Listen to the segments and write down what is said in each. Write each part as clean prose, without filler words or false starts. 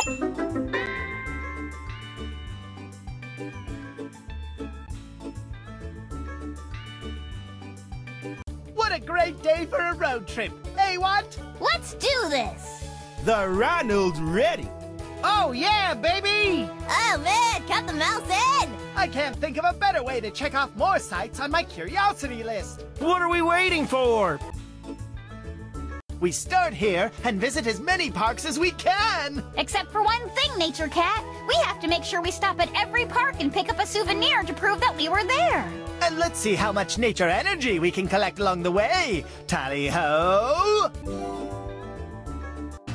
What a great day for a road trip. Hey, what? Let's do this! The Ronald's ready. Oh, yeah, baby! Oh man, count the mouse in! I can't think of a better way to check off more sites on my curiosity list. What are we waiting for? We start here and visit as many parks as we can. Except for one thing, Nature Cat. We have to make sure we stop at every park and pick up a souvenir to prove that we were there. And let's see how much nature energy we can collect along the way. Tally-ho!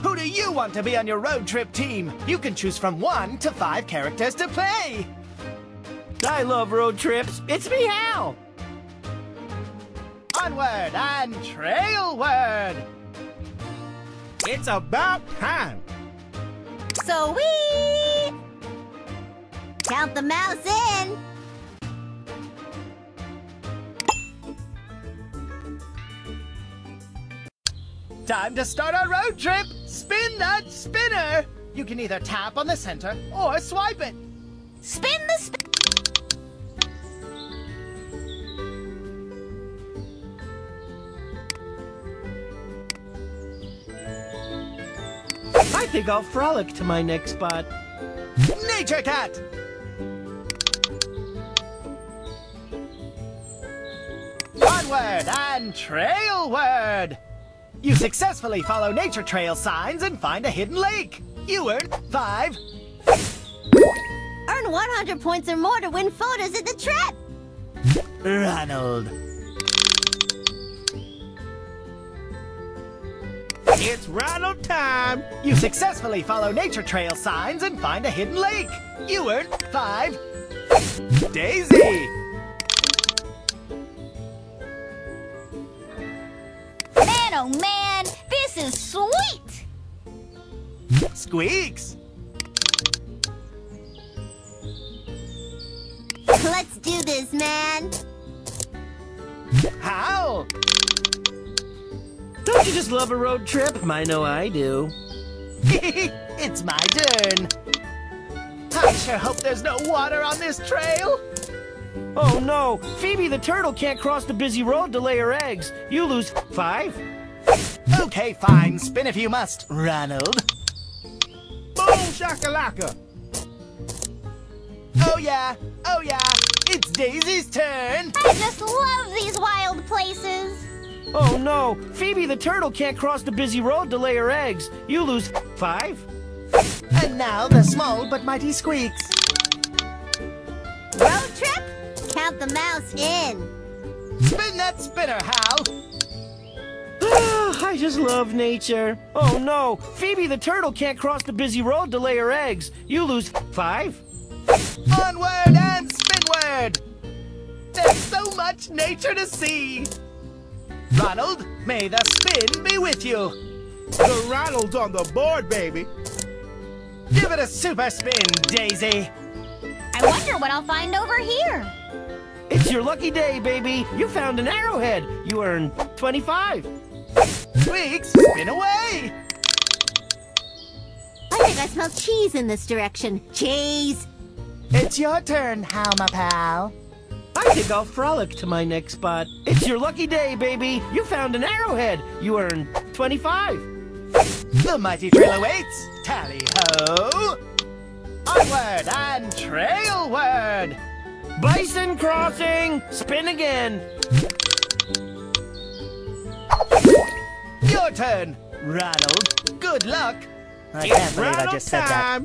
Who do you want to be on your road trip team? You can choose from 1 to 5 characters to play. I love road trips. It's me, Hal. Onward and trailward. It's about time. So we count the mouse in. Time to start our road trip. Spin that spinner. You can either tap on the center or swipe it. Spin the spin. I think I'll frolic to my next spot. Nature Cat. Onward and trailward. You successfully follow nature trail signs and find a hidden lake. You earn 5. Earn 100 points or more to win photos at the trip. Ronald. It's Ronald time. You successfully follow nature trail signs and find a hidden lake. You earn 5. Daisy. Man, oh man, this is sweet! Squeaks. Let's do this, man. How? Don't you just love a road trip? I know I do. It's my turn. I sure hope there's no water on this trail. Oh no, Phoebe the turtle can't cross the busy road to lay her eggs. You lose 5. Okay, fine. Spin if you must, Ronald. Boom shakalaka. Oh yeah, it's Daisy's turn. I just love these wild places. Oh no, Phoebe the turtle can't cross the busy road to lay her eggs. You lose 5. And now the small but mighty Squeaks. Road trip? Count the mouse in. Spin that spinner, Hal. I just love nature. Oh no, Phoebe the turtle can't cross the busy road to lay her eggs. You lose 5. Onward and spinward. There's so much nature to see. Ronald, may the spin be with you. The Ronald's on the board, baby. Give it a super spin, Daisy. I wonder what I'll find over here. It's your lucky day, baby. You found an arrowhead. You earn 25. Squeaks, spin away. I think I smell cheese in this direction. Cheese! It's your turn, Hal, my pal. I think I'll frolic to my next spot. It's your lucky day, baby. You found an arrowhead. You earn 25. The mighty trail awaits. Tally-ho. Onward and trailward. Bison crossing. Spin again. Your turn, Ronald. Good luck. I can't believe I just said that.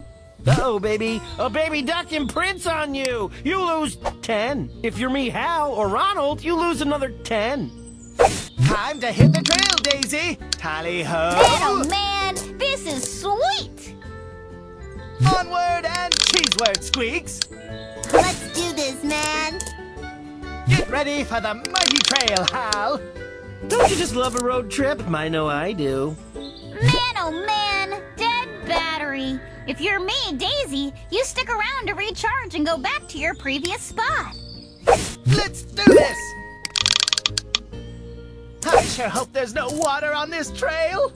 Uh-oh, baby. A baby duck imprints on you. You lose 10. If you're me, Hal, or Ronald, you lose another 10. Time to hit the trail, Daisy. Tally-ho. Man, oh man, this is sweet! Onward and cheeseward, Squeaks. Let's do this, man. Get ready for the mighty trail, Hal. Don't you just love a road trip? I know I do. Man, oh man, dead battery. If you're me, Daisy, you stick around to recharge and go back to your previous spot. Let's do this. I sure hope there's no water on this trail.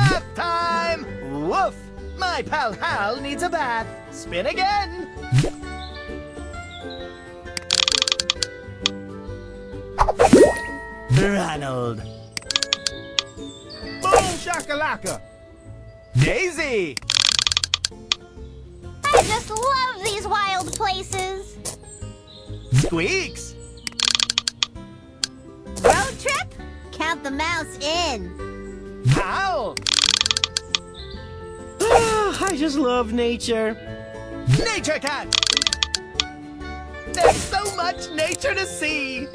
Bath time! Woof! My pal Hal needs a bath. Spin again! Ronald. Boom shakalaka! Daisy. I just love these wild places. Squeaks. Road trip? Count the mouse in. Hal. I just love nature. Nature Cat. There's so much nature to see.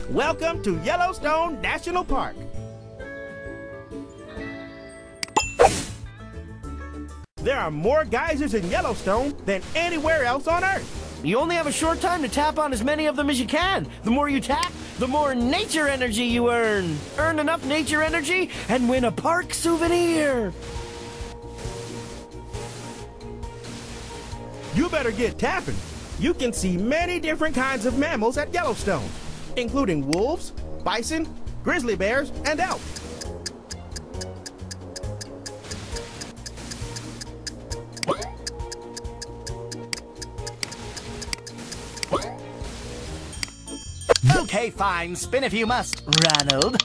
Welcome to Yellowstone National Park. There are more geysers in Yellowstone than anywhere else on Earth. You only have a short time to tap on as many of them as you can. The more you tap, the more nature energy you earn. Earn enough nature energy and win a park souvenir. You better get tapping. You can see many different kinds of mammals at Yellowstone, including wolves, bison, grizzly bears, and elk. Okay, fine. Spin if you must, Ronald.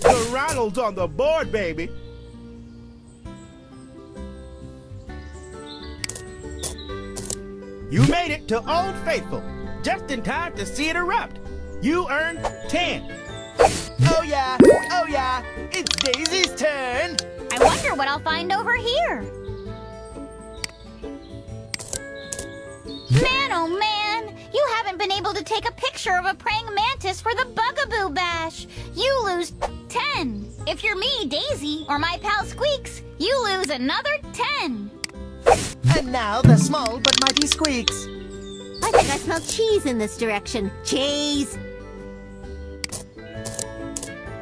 The Ronald's on the board, baby. You made it to Old Faithful, just in time to see it erupt. You earned 10. Oh yeah, it's Daisy's turn. I wonder what I'll find over here. Man, oh man, you haven't been able to take a picture of a praying mantis for the Bugaboo Bash. You lose 10. If you're me, Daisy, or my pal Squeaks, you lose another 10. And now the small but mighty Squeaks. I think I smell cheese in this direction. Cheese!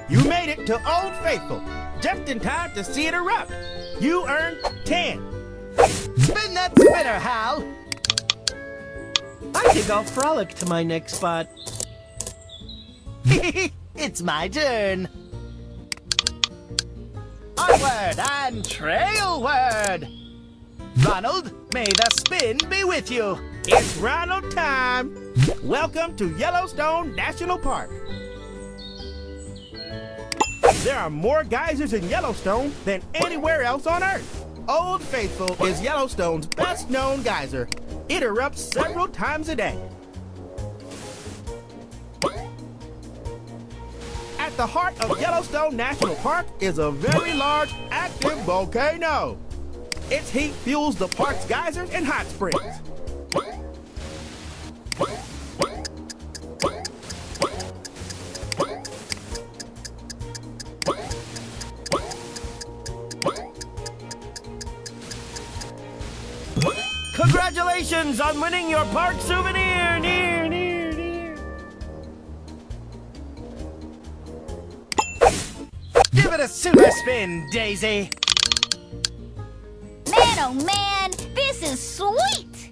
You made it to Old Faithful, just in time to see it erupt. You earned 10. Spin that spinner, Hal. I think I'll frolic to my next spot. It's my turn. Onward and trailward. Ronald, may the spin be with you. It's Ronald time. Welcome to Yellowstone National Park. There are more geysers in Yellowstone than anywhere else on Earth. Old Faithful is Yellowstone's best-known geyser. It erupts several times a day. At the heart of Yellowstone National Park is a very large, active volcano. Its heat fuels the park's geysers and hot springs. Congratulations on winning your park souvenir! Near. Give it a super spin, Daisy. Man, oh man, this is sweet!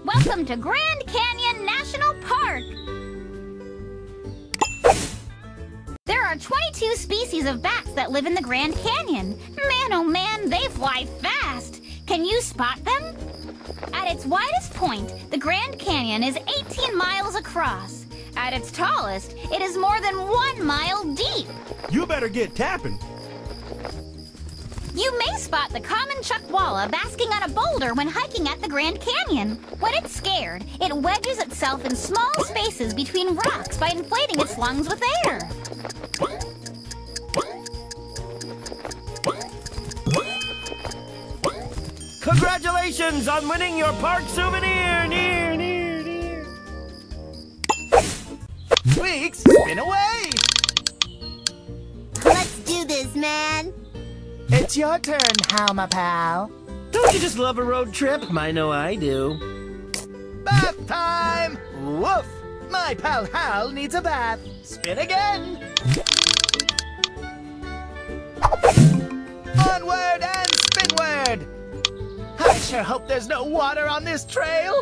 Welcome to Grand Canyon National Park. There are 22 species of bats that live in the Grand Canyon. Man, oh man, they fly fast. Can you spot them? At its widest point, the Grand Canyon is 18 miles across. At its tallest, it is more than 1 mile deep. You better get tapping. You may spot the common chuckwalla basking on a boulder when hiking at the Grand Canyon. When it's scared, it wedges itself in small spaces between rocks by inflating its lungs with air. Congratulations on winning your park souvenir! Near. Squeaks, spin away. Let's do this, man! It's your turn, Hal, my pal. Don't you just love a road trip? I know I do. Bath time! Woof! My pal Hal needs a bath. Spin again. Onward and spinward! I sure hope there's no water on this trail.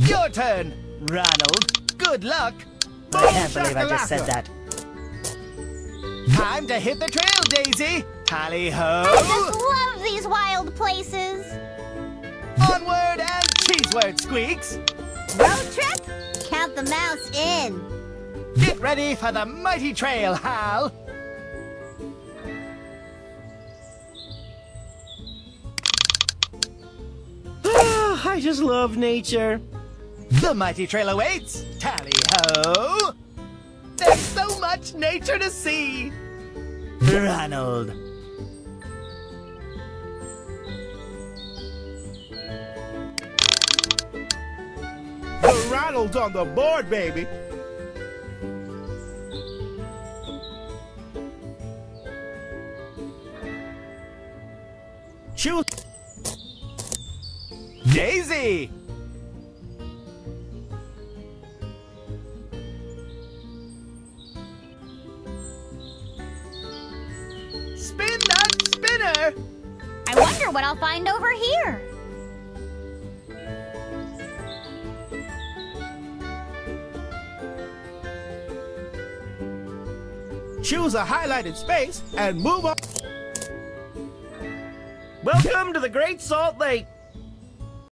Your turn, Ronald. Good luck. I can't believe I just said that. Time to hit the trail, Daisy. Tally-ho. I just love these wild places. Onward and cheeseward, Squeaks. Road trip? Count the mouse in. Get ready for the mighty trail, Hal. I just love nature. The mighty trail awaits. Tally-ho. There's so much nature to see. Ronald. The Ronald's on the board, baby. Choose Daisy. Spin that spinner. I wonder what I'll find over here. choose a highlighted space and move on. Welcome to the Great Salt Lake.